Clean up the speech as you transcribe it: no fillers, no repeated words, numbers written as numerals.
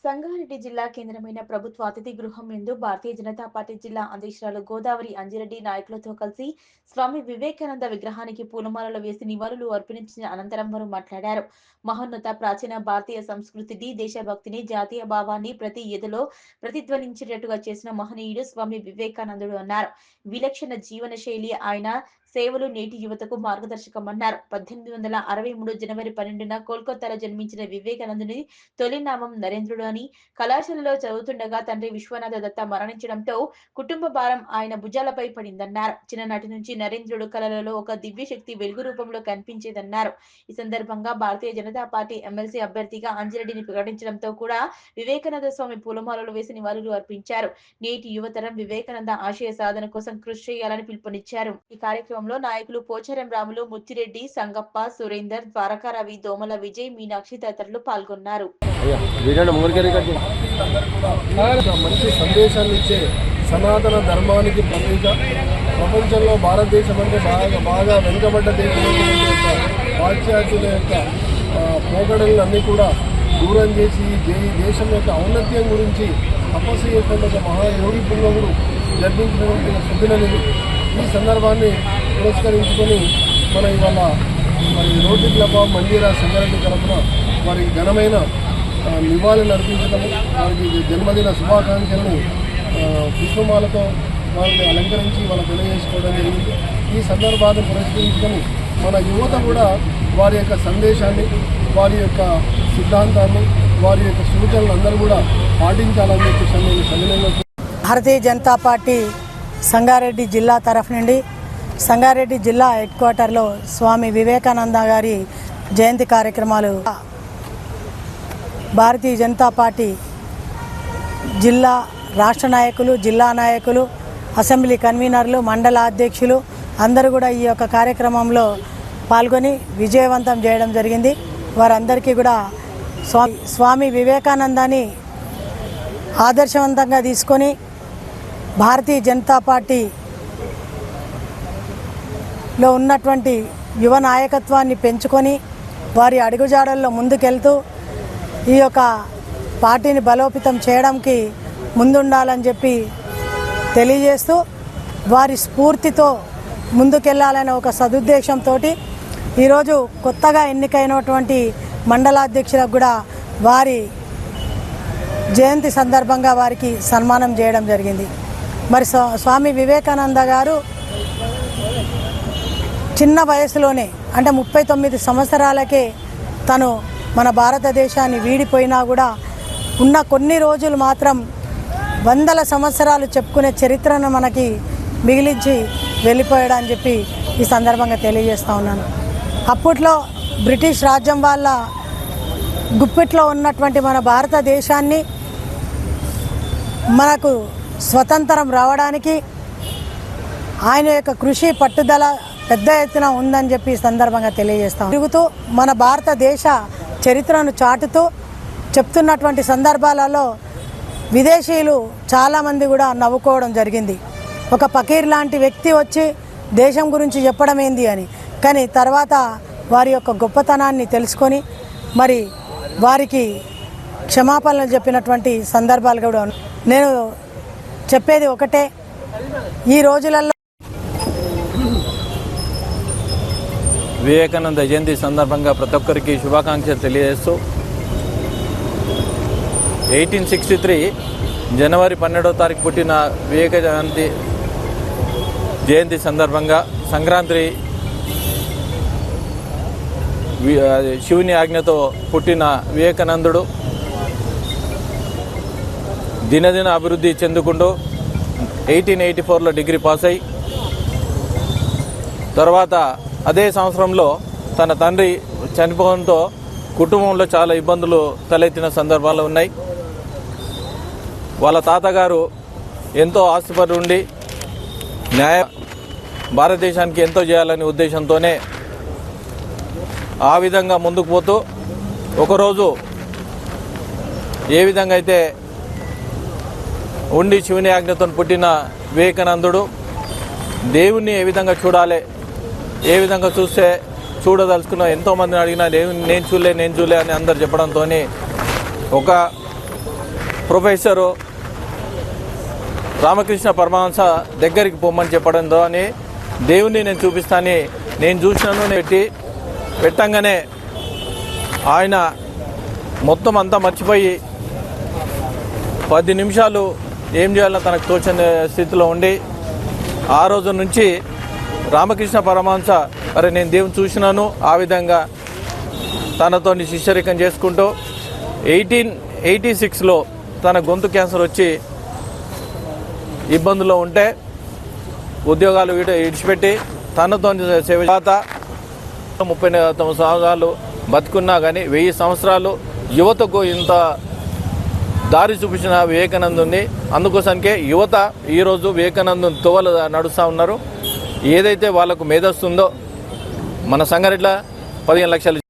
సంగారెడ్డి జిల్లా కేంద్రమైన ప్రభుత్వ అతిథి గృహం యందు భారతీయ జనతా పార్టీ జిల్లా అధ్యక్షురాలు గోదావరి అంజిరెడ్డి నాయకులతో కలిసి స్వామి వివేకానంద విగ్రహానికి పూలమాలలు వేసి నివాళులు అర్పించిన అనంతరం వారు మాట్లాడారు. మహోన్నత ప్రాచీన భారతీయ సంస్కృతిని, దేశభక్తిని, జాతీయ భావాన్ని ప్రతి ఎదలో ప్రతిధ్వనించేటట్టుగా చేసిన మహనీయుడు స్వామి వివేకానందుడు అన్నారు. విలక్షణ జీవన శైలి ఆయన సేవలు నేటి యువతకు మార్గదర్శకమన్నారు. 1863 జనవరి 12న కోల్కతాలో జన్మించిన వివేకానందుని తొలినామం నరేంద్రుడు అని, కళాశాలలో చదువుతుండగా తండ్రి విశ్వనాథ దత్త మరణించడంతో కుటుంబ భారం ఆయన భుజాలపై పడిందన్నారు. చిన్ననాటి నుంచి నరేంద్రుడు కళలలో ఒక దివ్య శక్తి వెలుగు రూపంలో కనిపించేదన్నారు. ఈ సందర్భంగా భారతీయ జనతా పార్టీ ఎమ్మెల్సీ అభ్యర్థిగా అంజిరెడ్డిని ప్రకటించడంతో కూడా వివేకానంద స్వామి పూలమాలలు వేసి నివాళులు అర్పించారు. నేటి యువతరం వివేకానంద ఆశయ సాధన కోసం కృషి చేయాలని పిలుపునిచ్చారు. ఈ కార్యక్రమంలో నాయకులు పోచారం రాములు, ముత్తిరెడ్డి, సంగప్ప, సురేందర్, ద్వారకారవి, దోమల విజయ్, మీనాక్షి తదితరులు పాల్గొన్నారు. మంచి సందేశాన్ని ఇచ్చే సనాతన ధర్మానికి ప్రతీక. ప్రపంచంలో భారతదేశం అంటే బాగా వెనుకబడ్డ దేశం పాశ్చాత్యుల యొక్క పోకడలన్నీ కూడా దూరం చేసి దేశం యొక్క ఔన్నత్యం గురించి తపస్సు చేస్తున్న ఒక మహాయోగి పుంగవుడు జన్మించినటువంటి శుద్ధినది. ఈ సందర్భాన్ని పురస్కరించుకొని మన ఇవాళ Rotary Club of Manjeera Sangareddy తరఫున వారికి ఘనమైన నివాళులు అర్పించడము, వారికి జన్మదిన శుభాకాంక్షలను పుష్పమాలతో వారిని అలంకరించి వాళ్ళకి తెలియజేసుకోవడం జరిగింది. ఈ సందర్భాన్ని పురస్కరించుకొని మన యువత కూడా వారి యొక్క సందేశాన్ని, వారి యొక్క సిద్ధాంతాన్ని, వారి యొక్క సూచనలు అందరూ కూడా పాటించాలని చెప్పి సమ్మెళనంలో భారతీయ జనతా పార్టీ సంగారెడ్డి జిల్లా తరఫు నుండి సంగారెడ్డి జిల్లా హెడ్ క్వార్టర్లో స్వామి వివేకానంద గారి జయంతి కార్యక్రమాలు భారతీయ జనతా పార్టీ జిల్లా రాష్ట్ర నాయకులు, జిల్లా నాయకులు, అసెంబ్లీ కన్వీనర్లు, మండల అధ్యక్షులు అందరూ కూడా ఈ యొక్క కార్యక్రమంలో పాల్గొని విజయవంతం చేయడం జరిగింది. వారందరికీ కూడా స్వామి వివేకానందాన్ని ఆదర్శవంతంగా తీసుకొని భారతీయ జనతా పార్టీలో ఉన్నటువంటి యువ నాయకత్వాన్ని పెంచుకొని వారి అడుగుజాడల్లో ముందుకెళ్తూ ఈ యొక్క పార్టీని బలోపేతం చేయడానికి ముందుండాలని చెప్పి తెలియజేస్తూ వారి స్ఫూర్తితో ముందుకెళ్లాలనే ఒక సదుద్దేశంతో ఈరోజు కొత్తగా ఎన్నికైనటువంటి మండలాధ్యక్షులకు కూడా వారి జయంతి సందర్భంగా వారికి సన్మానం చేయడం జరిగింది. మరి స్వామి వివేకానంద గారు చిన్న వయసులోనే అంటే 39 సంవత్సరాలకే తను మన భారతదేశాన్ని వీడిపోయినా కూడా ఉన్న కొన్ని రోజులు మాత్రం వందల సంవత్సరాలు చెప్పుకునే చరిత్రను మనకి మిగిలించి వెళ్ళిపోయాడు అని చెప్పి ఈ సందర్భంగా తెలియజేస్తూ ఉన్నాను. అప్పట్లో బ్రిటిష్ రాజ్యం వాళ్ళ గుప్పిట్లో ఉన్నటువంటి మన భారతదేశాన్ని మనకు స్వతంత్రం రావడానికి ఆయన యొక్క కృషి పట్టుదల పెద్ద ఎత్తున ఉందని చెప్పి ఈ సందర్భంగా తెలియజేస్తాం. తిరుగుతూ మన భారతదేశ చరిత్రను చాటుతూ చెప్తున్నటువంటి సందర్భాలలో విదేశీయులు చాలామంది కూడా నవ్వుకోవడం జరిగింది. ఒక ఫకీర్ లాంటి వ్యక్తి వచ్చి దేశం గురించి చెప్పడం ఏంది అని. కానీ తర్వాత వారి యొక్క గొప్పతనాన్ని తెలుసుకొని మరి వారికి క్షమాపణలు చెప్పినటువంటి సందర్భాలు కూడా ఉన్నాయి. నేను చెప్పేది ఒకటే, ఈ రోజులలో వివేకానంద జయంతి సందర్భంగా ప్రతి ఒక్కరికి శుభాకాంక్షలు తెలియజేస్తూ 1863 జనవరి 12వ తారీఖు పుట్టిన వివేకానంద జయంతి సందర్భంగా సంక్రాంతి శివుని ఆజ్ఞతో పుట్టిన వివేకానందుడు దినదిన అభివృద్ధి చెందుకుంటూ 1884లో డిగ్రీ పాస్ అయి తర్వాత అదే సంవత్సరంలో తన తండ్రి చనిపోవడంతో కుటుంబంలో చాలా ఇబ్బందులు తలెత్తిన సందర్భాలు ఉన్నాయి. వాళ్ళ తాతగారు ఎంతో ఆస్తిపరి ఉండి భారతదేశానికి ఎంతో చేయాలనే ఉద్దేశంతోనే ఆ విధంగా ముందుకు పోతూ ఒకరోజు ఏ విధంగా అయితే ఉండి శివుని ఆజ్ఞతో పుట్టిన వివేకానందుడు దేవుణ్ణి ఏ విధంగా చూడాలి, ఏ విధంగా చూస్తే చూడదలుచుకున్న ఎంతోమందిని అడిగినా నేను చూడలే అని అందరు చెప్పడంతో ఒక ప్రొఫెసరు రామకృష్ణ పరమహంస దగ్గరికి పొమ్మని చెప్పడంతో అని దేవుణ్ణి నేను చూపిస్తానని నేను చూసినాను పెట్టంగానే ఆయన మొత్తం అంతా మర్చిపోయి 10 నిమిషాలు ఏం చేయాలో తనకు తోచని స్థితిలో ఉండి ఆ రోజు నుంచి రామకృష్ణ పరమహంస మరి నేను దేవుని చూసినాను ఆ విధంగా తనతో శిష్యరికం చేసుకుంటూ 1886లో తన గొంతు క్యాన్సర్ వచ్చి ఇబ్బందుల్లో ఉంటే ఉద్యోగాలు విడిచిపెట్టి తనతో సేవ 39 సంవత్సరాలు బతుకున్నా కానీ 1000 సంవత్సరాలు యువతకు ఇంత దారి చూపించిన వివేకానందుని అందుకోసానికే యువత ఈరోజు వివేకానందు తోవలు నడుస్తూ ఉన్నారు. ఏదైతే వాళ్ళకు మేధస్సు ఉందో మన సంగారెడ్డిలో 15 లక్షలు